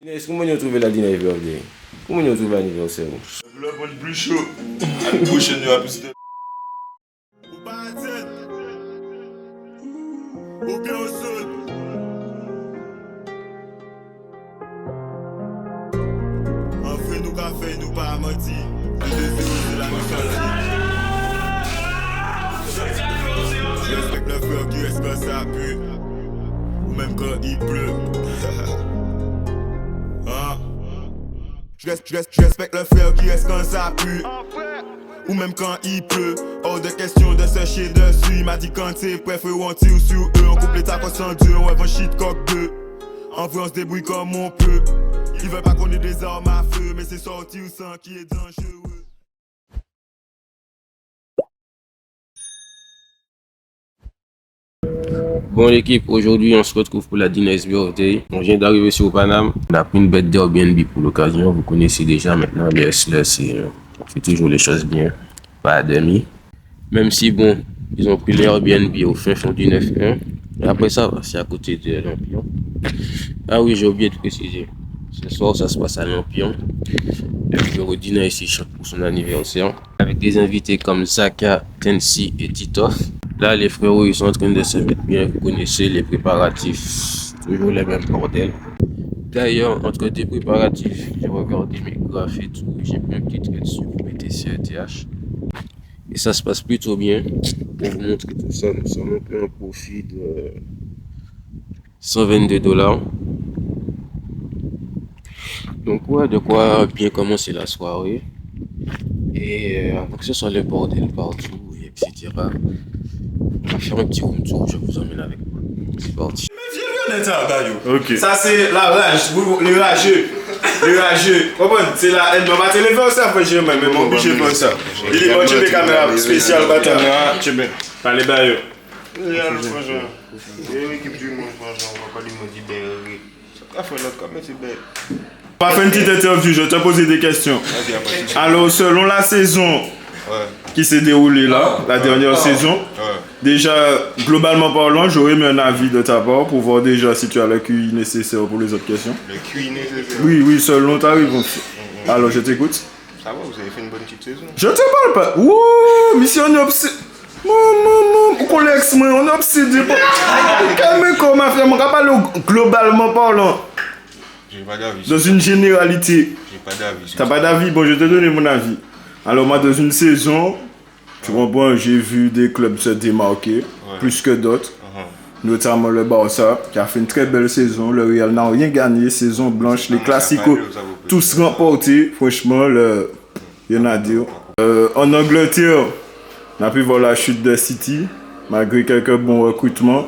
Est-ce que vous avez trouvé la dîner birthday? Comment vous avez trouvé l'anniversaire? Le bon plus chaud. La prochaine nuit à plus de. Ou bien au sol. On fait nous café, nous pas menti. Le désir de la nostalgie. Je respecte le frère qui reste quand ça pue. Ou même quand il pleut. Hein? Je respecte le frère qui reste quand ça pue. Ou même quand il pleut. Hors de question de se chier dessus. Il m'a dit quand t'es prêt, frère, on tire sur eux. On coupe les tacos sans Dieu, on rêve un shit coq 2. En vrai, on se débrouille comme on peut. Il veut pas qu'on ait des armes à feu, mais c'est sorti ou sang qui est dangereux. Bon l'équipe, aujourd'hui on se retrouve pour la Dina's Birthday. On vient d'arriver sur Paname. On a pris une bête d'Airbnb pour l'occasion. Vous connaissez déjà maintenant les SLS. On fait toujours les choses bien. Pas à demi. Même si bon, ils ont pris l'Airbnb au fin fond du 9-1. Et après ça, c'est à côté de l'Ampion. Ah oui, j'ai oublié de préciser. Ce soir, ça se passe à l'Ampion. Le bureau Dina ici chante pour son anniversaire. Avec des invités comme Zaka, Tensi et Titoff. Là, les frérots, ils sont en train de se mettre bien. Vous connaissez les préparatifs. Toujours les mêmes bordels. D'ailleurs, entre des préparatifs, j'ai regardé mes graphes et tout. J'ai pris un petit trait dessus pour mettre CETH. Et ça se passe plutôt bien. Pour vous montrer tout ça, nous sommes un peu un profit de $122. Donc ouais, de quoi bien commencer la soirée. Et avant que ce soit le bordel partout, etc. On va faire un petit room tour, je vous emmène avec moi. C'est parti. Ok. Ça c'est la rage, les rageux. Les rageux. Comprends? C'est la haine. On va te lever ça, franchement, mais mon obligé de faire ça. Il est bon, tu mets caméra spéciale, bâtard. Tu mets. Allez, baillot. L'équipe du monde, franchement, on va pas lui modérer. Ça fait notre comme c'est bête. On va faire une petite interview, je vais te poser des questions. Alors, selon la saison qui s'est déroulée là, la dernière saison, déjà, globalement parlant, j'aurais mis un avis de ta part pour voir déjà si tu as le QI nécessaire pour les autres questions. Le QI nécessaire? Oui, selon ta réponse. Alors, je t'écoute. Ça va, vous avez fait une bonne petite saison. Je te parle pas. Ouh, mission on est obsédé. Mon collègue, on est obsédé. Comment faire? On va parler globalement parlant. J'ai pas d'avis. Dans une généralité. J'ai pas d'avis. T'as pas d'avis? Bon, je vais te donner mon avis. Alors, moi, dans une saison, tu comprends, j'ai vu des clubs se démarquer, plus que d'autres. Notamment le Barça, qui a fait une très belle saison. Le Real n'a rien gagné, saison blanche. Les classicos, tous remportés. Franchement, il y en a à dire. En Angleterre, on a pu voir la chute de City, malgré quelques bons recrutements.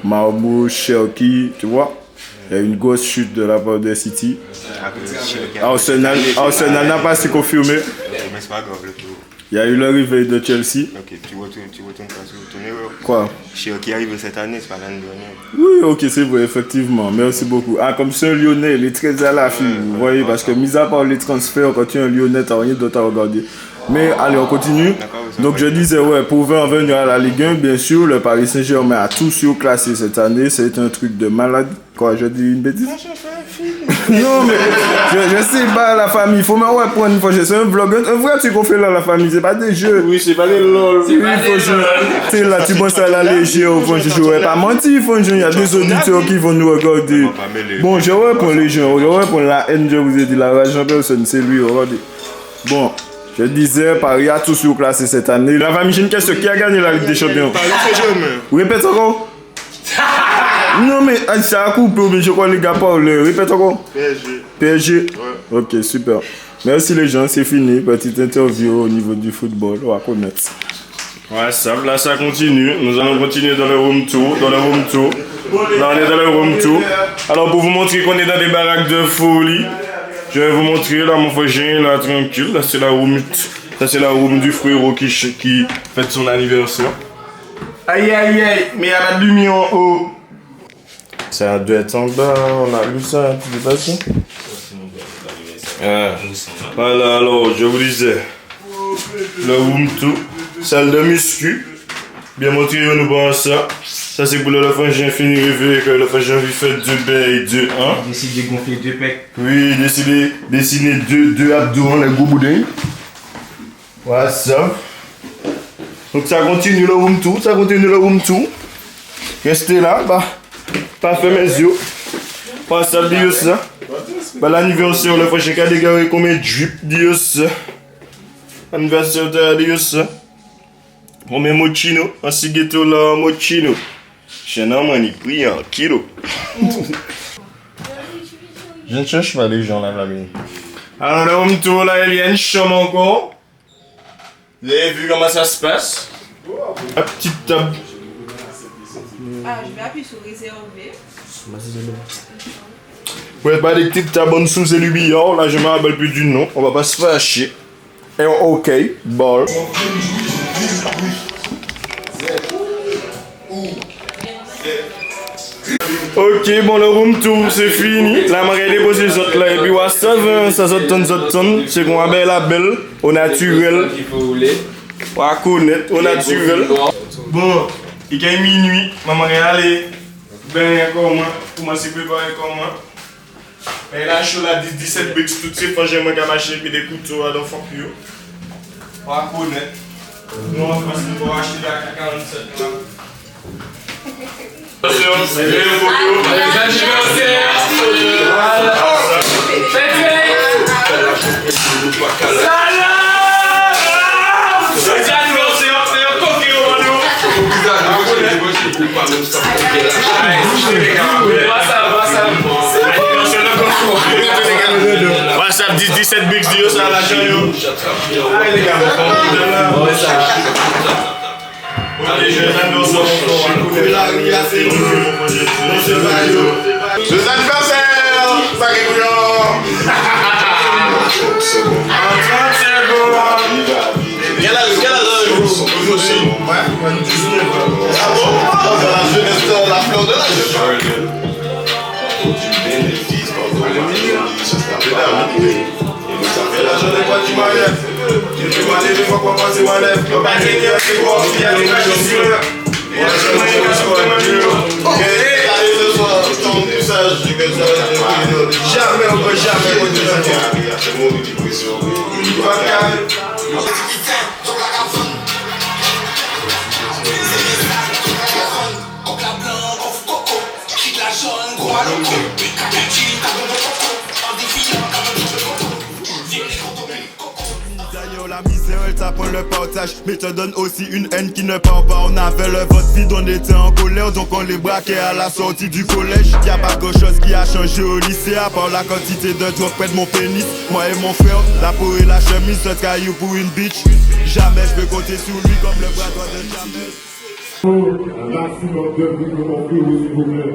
Marmouche, Cherki, tu vois. Il y a une grosse chute de la part de City. Arsenal n'a pas su confirmer. Mais c'est pas grave, le tour. Il y a eu le réveil de Chelsea. Ok, tu retournes pas sur ton erreur. Quoi? Qui arrive cette année, c'est pas l'année dernière. Oui, ok, c'est vrai, effectivement. Merci beaucoup. Ah, comme c'est un Lyonnais, il est très à l'affût, vous voyez, parce que mis à part les transferts, quand tu es un Lyonnais, tu n'as rien d'autre à regarder. Mais allez, on continue. Donc je disais, ouais, pour en venir à la Ligue 1, bien sûr, le Paris Saint-Germain a tout surclassé cette année. C'est un truc de malade. Quoi, je dis une bêtise? Non, mais je sais pas, la famille. Il faut me prendre une fois. C'est un vlog. Un vrai truc qu'on fait là, la famille. C'est pas des jeux. Oui, c'est pas des lol. Tu sais, là, tu penses à la légère. Au fond, je n'aurais pas menti. Il y a des auditeurs qui vont nous regarder. Bon, je reprends les gens. Je reprends la haine, je vous ai dit. La rage en personne, c'est lui. Regardez. Bon. Je disais, Paris a tout surclassé cette année. La famille, j'ai une question. Qui a gagné la Ligue des Champions? Paris Saint-Germain. Répète encore. Non, mais ça a coupé, mais je crois que les gars parlent. Répète encore. PSG. PSG? Ouais. Ok, super. Merci les gens, c'est fini. Petite interview au niveau du football. On va connaître. Ouais, ça continue. Nous allons continuer dans le room tour. Là, on est dans le room tour. Alors, pour vous montrer qu'on est dans des baraques de folie, je vais vous montrer là mon frère là tranquille. Là c'est la room du frérot qui fête son anniversaire. Aïe aïe aïe, mais il y a pas de lumière en haut. Ça doit être en bas, on a lu ça, tu sais pas ça? Voilà, alors je vous disais, le room tour, salle de muscu, bien montré nous prend ça Ça c'est pour le frangin fini rêver que le frangin lui fait 2 bains et 2 1. Décide de gonfler 2 pecs. Oui, dessiner deux abdos, les gros boudins. Voilà ça. Donc ça continue le room tour, Restez là, bah, pas fait mes yeux. Voilà ça, dis ça. Bah l'anniversaire, le frangin qui a dégaré comme un drip, dis ça. Anniversaire de dis ça. Premier mochino, un cighetto là, mochino. Chez un homme, il prie en kilo. Je ne cherche pas les gens là, l'ami. Alors, le home tour là, il y a une chambre encore. Vous avez vu comment ça se passe? La petite table. Ah, je vais appuyer sur réserver. Ouais, pas des petites tables en dessous, c'est le billard. Là, je me rappelle plus du nom. On va pas se faire chier. Et ok, ball. Ok, bon, le room tour c'est fini. Là, je vais déposer les autres là. Et puis, ça tonne. C'est qu'on a la belle, au naturel. On va connaître, au naturel. Bon, il est minuit. Maman est allée. Ben, comme moi. Comment se préparer comme moi. Et là, je suis là, 17 briques, toutes ces fois, j'ai un machine et des couteaux à l'enfant. On va connaître. Nous, on va acheter la 47 là. WhatsApp 17 bigs de ça la journée. Allez les gars, Joyeux anniversaire, Sacré Bouillon. Quel âge vous aussi? Ouais, 19 ans. Ah bon? Dans la jeunesse, la fleur de l'âge. La journée quoi tu m'enlèves. Tu m'as dit 2 fois quoi passer ma lèvre. Le paquet de c'est quoi? Il y a des chaussures. Et la journée que je vois. Ce soir, ton usage, je que ça jamais, on peut jamais. C'est mon petit pression. Il va calmer. La misère, elle t'apprend le partage, mais te donne aussi une haine qui ne part pas. On avait le vote vide, on était en colère, donc on les braquait à la sortie du collège. Y'a pas grand chose qui a changé au lycée, à part la quantité de drogue près de mon pénis. Moi et mon frère, la peau et la chemise, ce caillou pour une bitch. Jamais je peux compter sur lui comme le bras droit de jamais. Un maximum de bruit que mon frère, s'il vous plaît.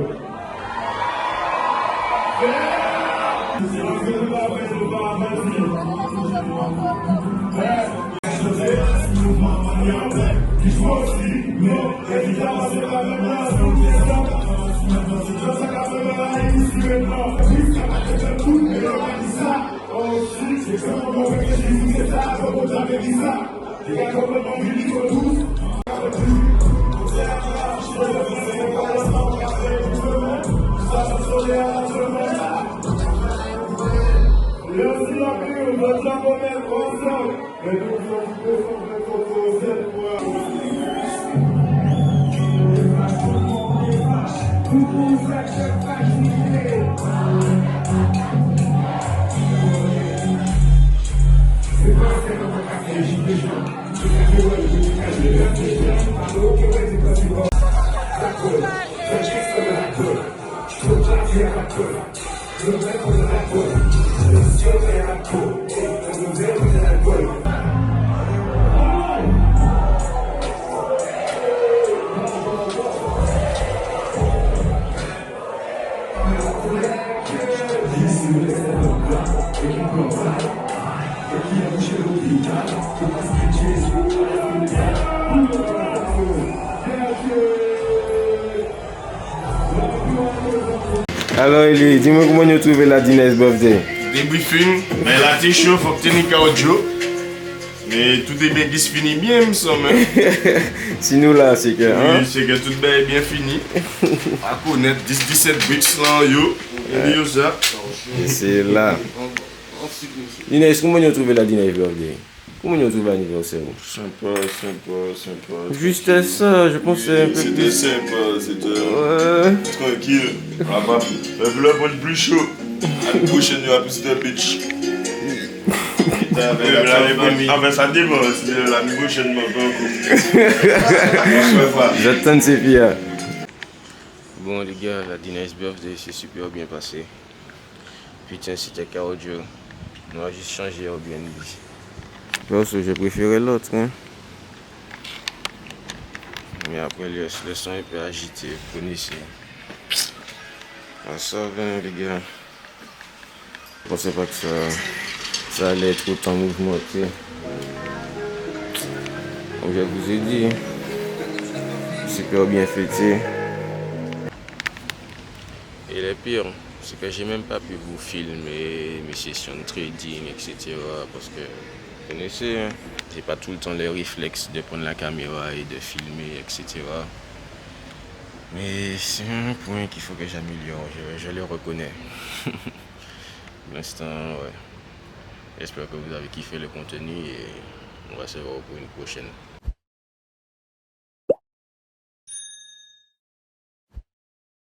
Alors, Eli, dis-moi comment tu as trouvé la Dina's birthday. Débriefing, mais la t'es chaud, faut que tu aies audio. Mais tout est bien qui se finit bien, me semble. Si nous là, c'est que. Hein? Oui, c'est que tout est bien fini. À connaître 10-17 bricks là, yo. Et yo ça. C'est là. Inès, comment vous trouvez la Diners Birthday? Comment vous trouvez l'anniversaire? Sympa. Juste ça, je pensais un peu C'était plus. sympa, c'était Ouais. tranquille. Ah bah, le là pour le plus chaud. L'année prochaine, il y aura plus de bitch. Enfin, ça dépend, c'est l'année prochaine, J'attends ces filles. Bon les gars, la Diners Birthday s'est super bien passé. Putain, c'était chaos dur. On a juste changé Airbnb. Perso, j'ai préféré l'autre. Hein. Mais après, le son est un peu agité, vous connaissez. Ça va les gars. Je pensais pas que ça allait être autant mouvementé. Comme je vous ai dit, super bien fêté. Et le pire, c'est que j'ai même pas pu vous filmer mes sessions de trading, etc. Parce que, vous connaissez, hein, j'ai pas tout le temps le réflexe de prendre la caméra et de filmer, etc. Mais c'est un point qu'il faut que j'améliore, je le reconnais. Pour l'instant, ouais. J'espère que vous avez kiffé le contenu et on va se voir pour une prochaine.